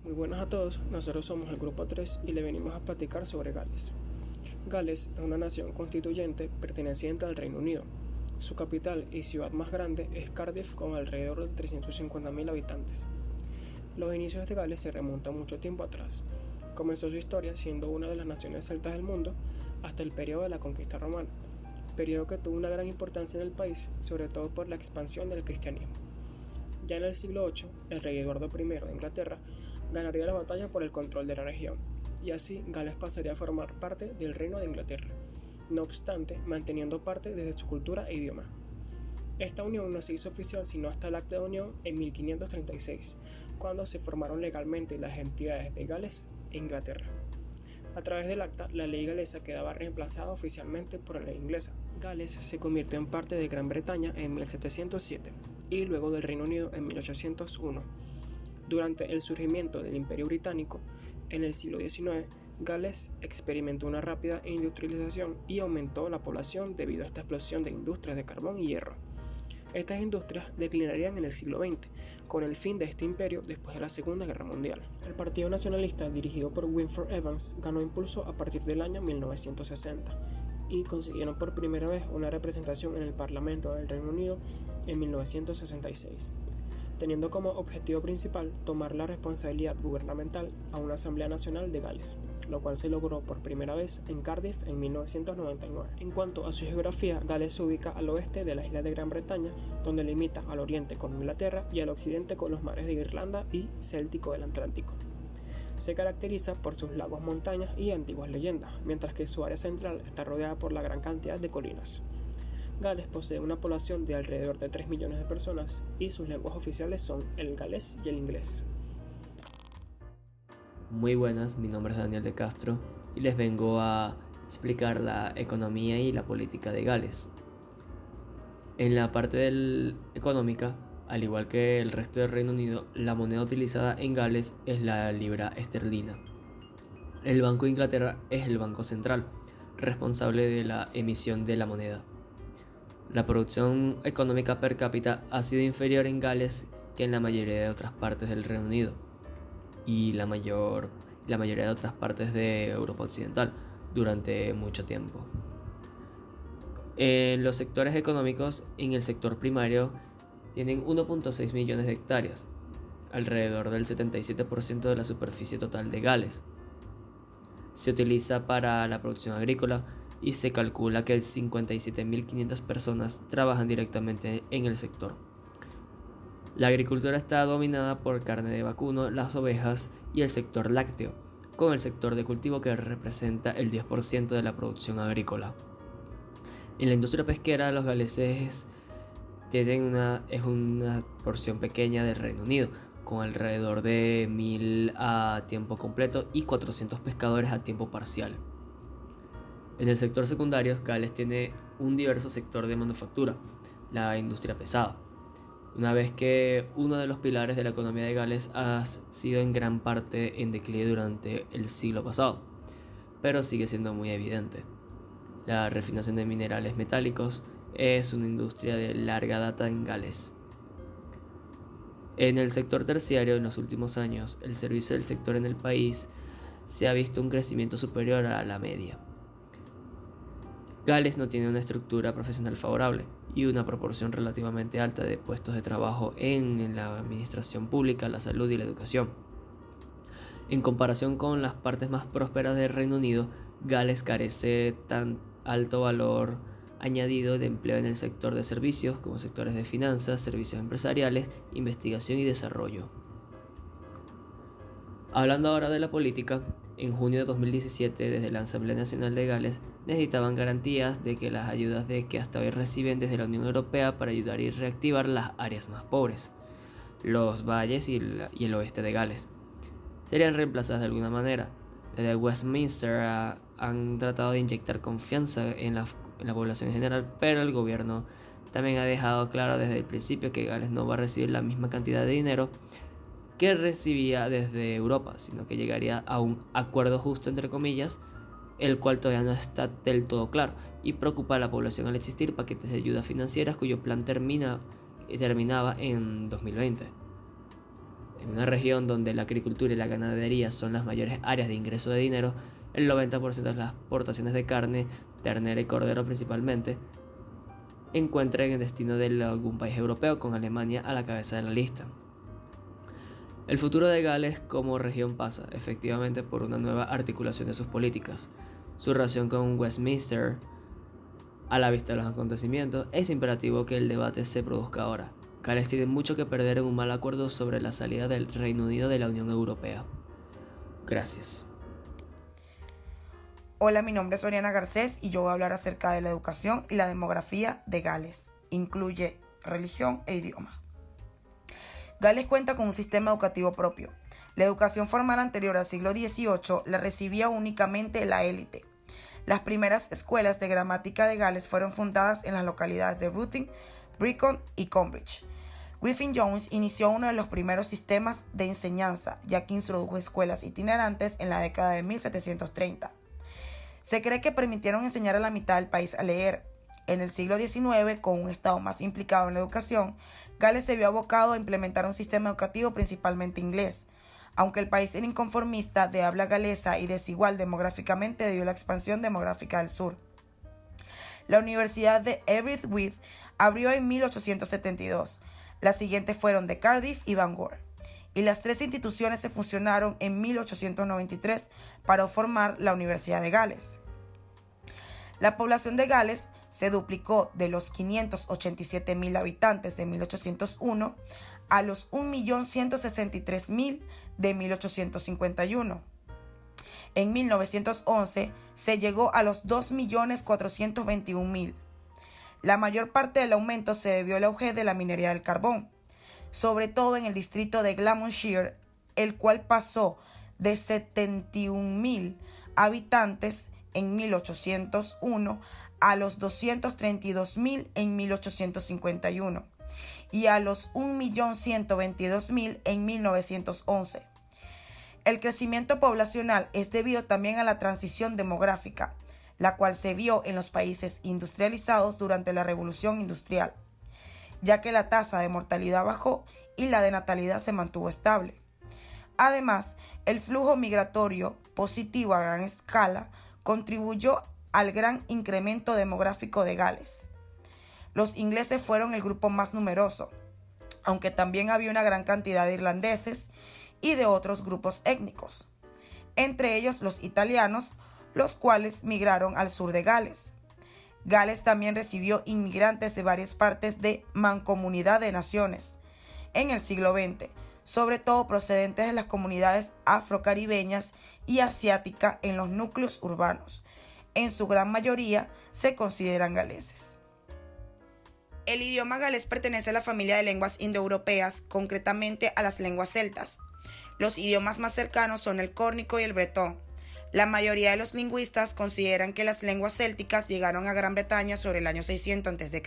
Muy buenas a todos, nosotros somos el Grupo 3 y le venimos a platicar sobre Gales. Gales es una nación constituyente perteneciente al Reino Unido. Su capital y ciudad más grande es Cardiff, con alrededor de 350.000 habitantes. Los inicios de Gales se remontan mucho tiempo atrás. Comenzó su historia siendo una de las naciones celtas del mundo hasta el periodo de la conquista romana, periodo que tuvo una gran importancia en el país, sobre todo por la expansión del cristianismo. Ya en el siglo VIII, el rey Eduardo I de Inglaterra ganaría la batalla por el control de la región, y así Gales pasaría a formar parte del Reino de Inglaterra, no obstante manteniendo parte desde su cultura e idioma. Esta unión no se hizo oficial sino hasta el Acta de Unión en 1536, cuando se formaron legalmente las entidades de Gales e Inglaterra. A través del acta, la ley galesa quedaba reemplazada oficialmente por la ley inglesa. Gales se convirtió en parte de Gran Bretaña en 1707 y luego del Reino Unido en 1801. Durante el surgimiento del Imperio Británico, en el siglo XIX, Gales experimentó una rápida industrialización y aumentó la población debido a esta explosión de industrias de carbón y hierro. Estas industrias declinarían en el siglo XX, con el fin de este imperio después de la Segunda Guerra Mundial. El Partido Nacionalista, dirigido por Winford Evans, ganó impulso a partir del año 1960 y consiguieron por primera vez una representación en el Parlamento del Reino Unido en 1966, teniendo como objetivo principal tomar la responsabilidad gubernamental a una Asamblea Nacional de Gales, lo cual se logró por primera vez en Cardiff en 1999. En cuanto a su geografía, Gales se ubica al oeste de la isla de Gran Bretaña, donde limita al oriente con Inglaterra y al occidente con los mares de Irlanda y Céltico del Atlántico. Se caracteriza por sus lagos, montañas y antiguas leyendas, mientras que su área central está rodeada por la gran cantidad de colinas. Gales posee una población de alrededor de 3 millones de personas y sus lenguas oficiales son el galés y el inglés. Muy buenas, mi nombre es Daniel de Castro y les vengo a explicar la economía y la política de Gales. En la parte económica, al igual que el resto del Reino Unido, la moneda utilizada en Gales es la libra esterlina. El Banco de Inglaterra es el banco central, responsable de la emisión de la moneda. La producción económica per cápita ha sido inferior en Gales que en la mayoría de otras partes del Reino Unido y la mayoría de otras partes de Europa Occidental durante mucho tiempo. En los sectores económicos, en el sector primario, tienen 1.6 millones de hectáreas, alrededor del 77% de la superficie total de Gales. Se utiliza para la producción agrícola y se calcula que 57.500 personas trabajan directamente en el sector. La agricultura está dominada por carne de vacuno, las ovejas y el sector lácteo, con el sector de cultivo que representa el 10% de la producción agrícola. En la industria pesquera, los galeses tienen una porción pequeña del Reino Unido, con alrededor de 1.000 a tiempo completo y 400 pescadores a tiempo parcial. En el sector secundario, Gales tiene un diverso sector de manufactura, la industria pesada. Una vez que uno de los pilares de la economía de Gales ha sido en gran parte en declive durante el siglo pasado, pero sigue siendo muy evidente. La refinación de minerales metálicos es una industria de larga data en Gales. En el sector terciario, en los últimos años, el servicio del sector en el país se ha visto un crecimiento superior a la media. Gales no tiene una estructura profesional favorable y una proporción relativamente alta de puestos de trabajo en la administración pública, la salud y la educación. En comparación con las partes más prósperas del Reino Unido, Gales carece tan alto valor añadido de empleo en el sector de servicios como sectores de finanzas, servicios empresariales, investigación y desarrollo. Hablando ahora de la política, en junio de 2017, desde la Asamblea Nacional de Gales, necesitaban garantías de que las ayudas que hasta hoy reciben desde la Unión Europea para ayudar y reactivar las áreas más pobres, los valles y el oeste de Gales, serían reemplazadas de alguna manera. Desde Westminster han tratado de inyectar confianza en la población en general, pero el gobierno también ha dejado claro desde el principio que Gales no va a recibir la misma cantidad de dinero que recibía desde Europa, sino que llegaría a un acuerdo justo entre comillas, el cual todavía no está del todo claro y preocupa a la población al existir paquetes de ayudas financieras cuyo plan terminaba en 2020. En una región donde la agricultura y la ganadería son las mayores áreas de ingreso de dinero, el 90% de las exportaciones de carne, ternera y cordero principalmente, encuentran el destino de algún país europeo, con Alemania a la cabeza de la lista. El futuro de Gales como región pasa, efectivamente, por una nueva articulación de sus políticas. Su relación con Westminster, a la vista de los acontecimientos, es imperativo que el debate se produzca ahora. Gales tiene mucho que perder en un mal acuerdo sobre la salida del Reino Unido de la Unión Europea. Gracias. Hola, mi nombre es Oriana Garcés y yo voy a hablar acerca de la educación y la demografía de Gales. Incluye religión e idioma. Gales cuenta con un sistema educativo propio. La educación formal anterior al siglo XVIII la recibía únicamente la élite. Las primeras escuelas de gramática de Gales fueron fundadas en las localidades de Ruthin, Brecon y Cambridge. Griffin-Jones inició uno de los primeros sistemas de enseñanza, ya que introdujo escuelas itinerantes en la década de 1730. Se cree que permitieron enseñar a la mitad del país a leer. En el siglo XIX, con un estado más implicado en la educación, Gales se vio abocado a implementar un sistema educativo principalmente inglés. Aunque el país era inconformista, de habla galesa y desigual demográficamente debido a la expansión demográfica del sur. La Universidad de Aberystwyth abrió en 1872. Las siguientes fueron de Cardiff y Bangor. Y las tres instituciones se fusionaron en 1893 para formar la Universidad de Gales. La población de Gales se duplicó de los 587.000 habitantes de 1801 a los 1.163.000 de 1851. En 1911 se llegó a los 2.421.000. La mayor parte del aumento se debió al auge de la minería del carbón, sobre todo en el distrito de Glamorganshire, el cual pasó de 71.000 habitantes en 1801 a los 232.000 en 1851 y a los 1.122.000 en 1911. El crecimiento poblacional es debido también a la transición demográfica, la cual se vio en los países industrializados durante la Revolución Industrial, ya que la tasa de mortalidad bajó y la de natalidad se mantuvo estable. Además, el flujo migratorio positivo a gran escala contribuyó al gran incremento demográfico de Gales. Los ingleses fueron el grupo más numeroso, aunque también había una gran cantidad de irlandeses y de otros grupos étnicos, entre ellos los italianos, los cuales migraron al sur de Gales. Gales también recibió inmigrantes de varias partes de Mancomunidad de Naciones en el siglo XX, sobre todo procedentes de las comunidades afrocaribeñas y asiáticas en los núcleos urbanos. En su gran mayoría se consideran galeses. El idioma galés pertenece a la familia de lenguas indoeuropeas, concretamente a las lenguas celtas. Los idiomas más cercanos son el córnico y el bretón. La mayoría de los lingüistas consideran que las lenguas célticas llegaron a Gran Bretaña sobre el año 600 a.C.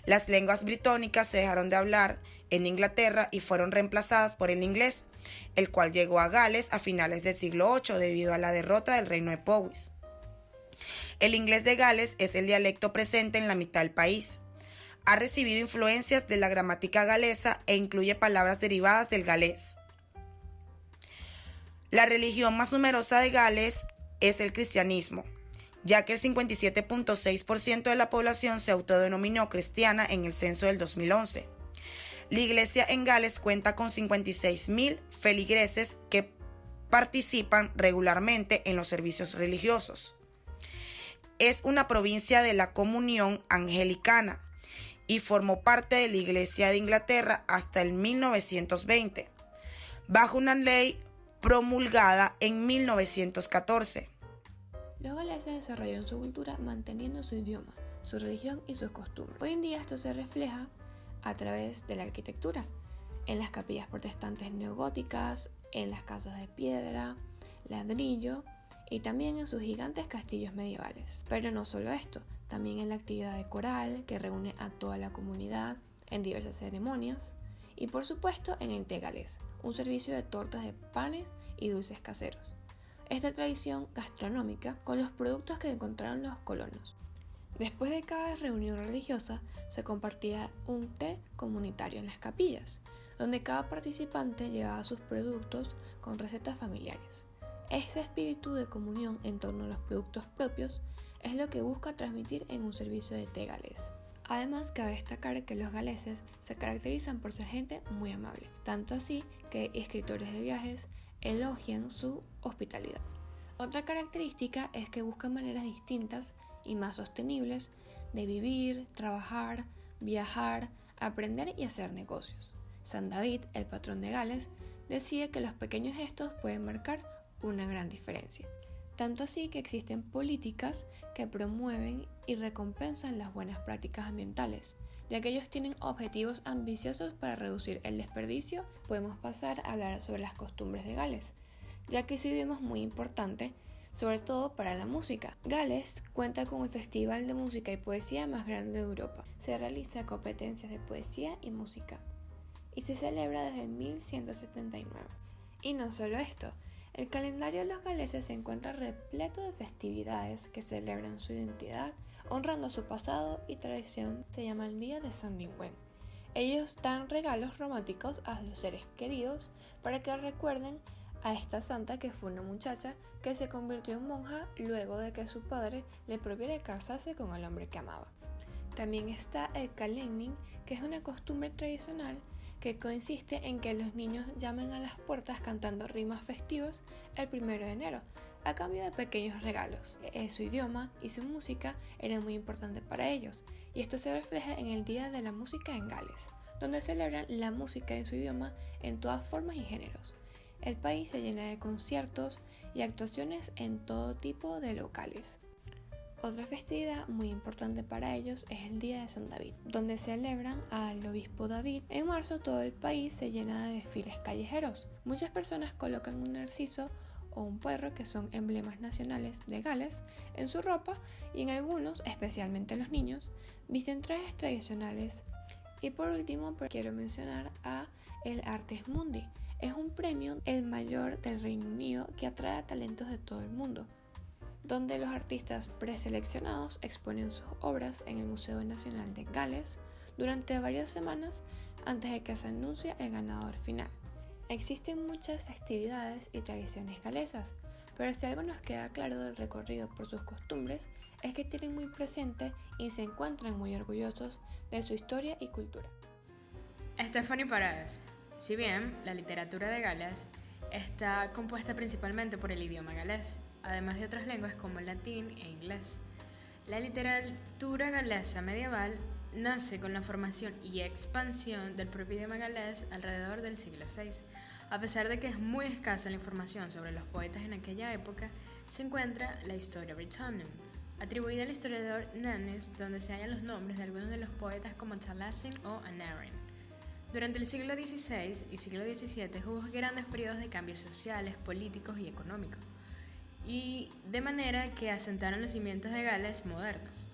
Las lenguas britónicas se dejaron de hablar en Inglaterra y fueron reemplazadas por el inglés, el cual llegó a Gales a finales del siglo VIII debido a la derrota del reino de Powys. El inglés de Gales es el dialecto presente en la mitad del país. Ha recibido influencias de la gramática galesa e incluye palabras derivadas del galés. La religión más numerosa de Gales es el cristianismo, ya que el 57.6% de la población se autodenominó cristiana en el censo del 2011. La iglesia en Gales cuenta con 56.000 feligreses que participan regularmente en los servicios religiosos. Es una provincia de la Comunión Anglicana y formó parte de la Iglesia de Inglaterra hasta el 1920, bajo una ley promulgada en 1914. Los galeses desarrollaron su cultura manteniendo su idioma, su religión y sus costumbres. Hoy en día esto se refleja a través de la arquitectura, en las capillas protestantes neogóticas, en las casas de piedra, ladrillo y también en sus gigantes castillos medievales. Pero no solo esto, también en la actividad de coral que reúne a toda la comunidad en diversas ceremonias y por supuesto en el té galés, un servicio de tortas de panes y dulces caseros. Esta tradición gastronómica con los productos que encontraron los colonos. Después de cada reunión religiosa se compartía un té comunitario en las capillas, donde cada participante llevaba sus productos con recetas familiares. Ese espíritu de comunión en torno a los productos propios es lo que busca transmitir en un servicio de té galés. Además, cabe destacar que los galeses se caracterizan por ser gente muy amable, tanto así que escritores de viajes elogian su hospitalidad. Otra característica es que buscan maneras distintas y más sostenibles de vivir, trabajar, viajar, aprender y hacer negocios. San David, el patrón de Gales, decía que los pequeños gestos pueden marcar una gran diferencia. Tanto así que existen políticas que promueven y recompensan las buenas prácticas ambientales, ya que ellos tienen objetivos ambiciosos para reducir el desperdicio. Podemos pasar a hablar sobre las costumbres de Gales, ya que su idioma es muy importante, sobre todo para la música. Gales cuenta con el festival de música y poesía más grande de Europa. Se realiza competencias de poesía y música, y se celebra desde 1179. Y no solo esto, el calendario de los galeses se encuentra repleto de festividades que celebran su identidad, honrando su pasado y tradición. Se llama el Día de Sandingüen. Ellos dan regalos románticos a los seres queridos para que recuerden a esta santa, que fue una muchacha que se convirtió en monja luego de que su padre le prohibiera casarse con el hombre que amaba. También está el Kalending, que es una costumbre tradicional que consiste en que los niños llamen a las puertas cantando rimas festivas el 1 de enero, a cambio de pequeños regalos. Su idioma y su música eran muy importantes para ellos, y esto se refleja en el Día de la Música en Gales, donde celebran la música en su idioma en todas formas y géneros. El país se llena de conciertos y actuaciones en todo tipo de locales. Otra festividad muy importante para ellos es el Día de San David, donde celebran al obispo David. En marzo todo el país se llena de desfiles callejeros. Muchas personas colocan un narciso o un puerro, que son emblemas nacionales de Gales, en su ropa, y en algunos, especialmente los niños, visten trajes tradicionales. Y por último, quiero mencionar a el Artes Mundi. Es un premio, el mayor del Reino Unido, que atrae a talentos de todo el mundo, donde los artistas preseleccionados exponen sus obras en el Museo Nacional de Gales durante varias semanas antes de que se anuncie el ganador final. Existen muchas festividades y tradiciones galesas, pero si algo nos queda claro del recorrido por sus costumbres es que tienen muy presente y se encuentran muy orgullosos de su historia y cultura. Stephanie Paredes. Si bien la literatura de Gales está compuesta principalmente por el idioma galés, además de otras lenguas como el latín e inglés, la literatura galesa medieval nace con la formación y expansión del propio idioma galés alrededor del siglo VI. A pesar de que es muy escasa la información sobre los poetas en aquella época, se encuentra la Historia Britannicum, atribuida al historiador Nannes, donde se hallan los nombres de algunos de los poetas como Taliesin o Aneurin. Durante el siglo XVI y siglo XVII hubo grandes periodos de cambios sociales, políticos y económicos, y de manera que asentaron los cimientos de Gales modernos,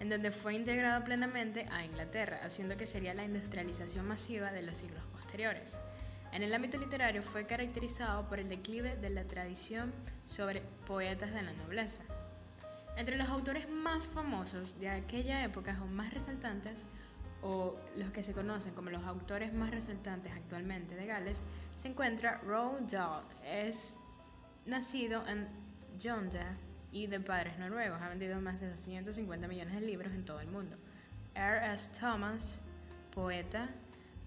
en donde fue integrado plenamente a Inglaterra, haciendo que sería la industrialización masiva de los siglos posteriores. En el ámbito literario fue caracterizado por el declive de la tradición sobre poetas de la nobleza. Entre los autores más famosos de aquella época o más resaltantes, o los que se conocen como los autores más resaltantes actualmente de Gales, se encuentra Roald Dahl. Es nacido en Jondal y de padres noruegos. Ha vendido más de 250 millones de libros en todo el mundo. R.S. Thomas, poeta,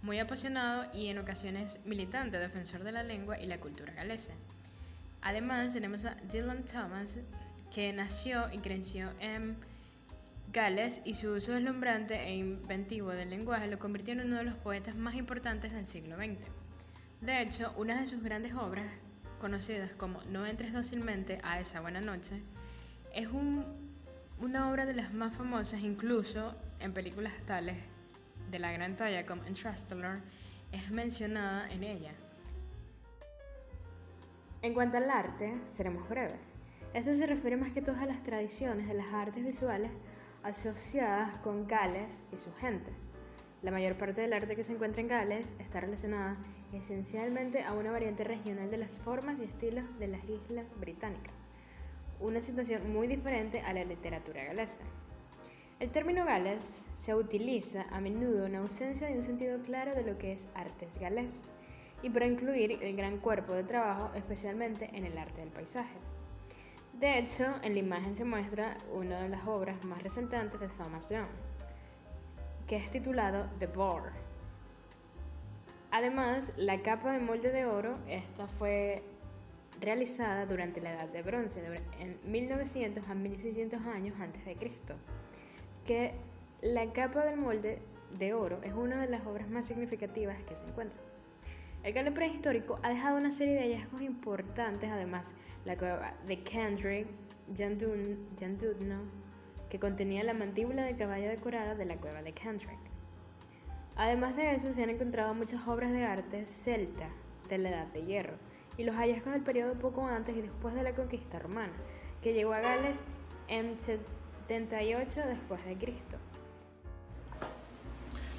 muy apasionado y en ocasiones militante, defensor de la lengua y la cultura galesa. Además tenemos a Dylan Thomas, que nació y creció en Gales, y su uso deslumbrante e inventivo del lenguaje lo convirtió en uno de los poetas más importantes del siglo XX. De hecho, una de sus grandes obras, conocidas como No entres dócilmente a esa buena noche, es una obra de las más famosas, incluso en películas tales de la gran talla como Interstellar, es mencionada en ella. En cuanto al arte, seremos breves. Esto se refiere más que todo a las tradiciones de las artes visuales asociadas con Gales y su gente. La mayor parte del arte que se encuentra en Gales está relacionada esencialmente a una variante regional de las formas y estilos de las islas británicas, una situación muy diferente a la literatura galesa. El término Gales se utiliza a menudo en ausencia de un sentido claro de lo que es artes galés y para incluir el gran cuerpo de trabajo, especialmente en el arte del paisaje. De hecho, en la imagen se muestra una de las obras más resaltantes de Thomas Young, que es titulado The Boar. Además, la capa de molde de oro, esta fue realizada durante la Edad de Bronce, en 1900 a 1600 años antes de Cristo, que la capa del molde de oro es una de las obras más significativas que se encuentran. El Gales prehistórico ha dejado una serie de hallazgos importantes, además la cueva de Kendrick Llandudno, que contenía la mandíbula de caballo decorada de la cueva de Kendrick. Además de eso, se han encontrado muchas obras de arte celta de la Edad de Hierro y los hallazgos del periodo poco antes y después de la conquista romana, que llegó a Gales en 78 después de Cristo.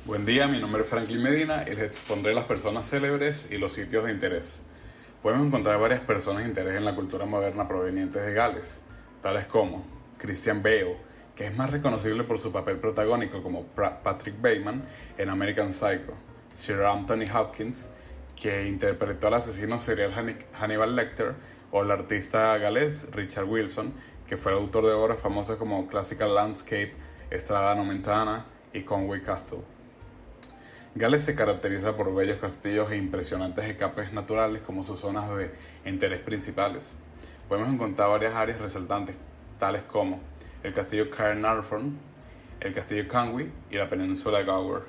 Buen día, mi nombre es Franklin Medina y les expondré las personas célebres y los sitios de interés. Podemos encontrar varias personas de interés en la cultura moderna provenientes de Gales, tales como Christian Bale, que es más reconocible por su papel protagónico como Patrick Bateman en American Psycho, Sir Anthony Hopkins, que interpretó al asesino serial Hannibal Lecter, o el artista galés Richard Wilson, que fue el autor de obras famosas como Classical Landscape, Strada Nomentana y Conway Castle. Gales se caracteriza por bellos castillos e impresionantes escapes naturales como sus zonas de interés principales. Podemos encontrar varias áreas resaltantes, tales como el castillo Caernarfon, el castillo Conwy y la península de Gower.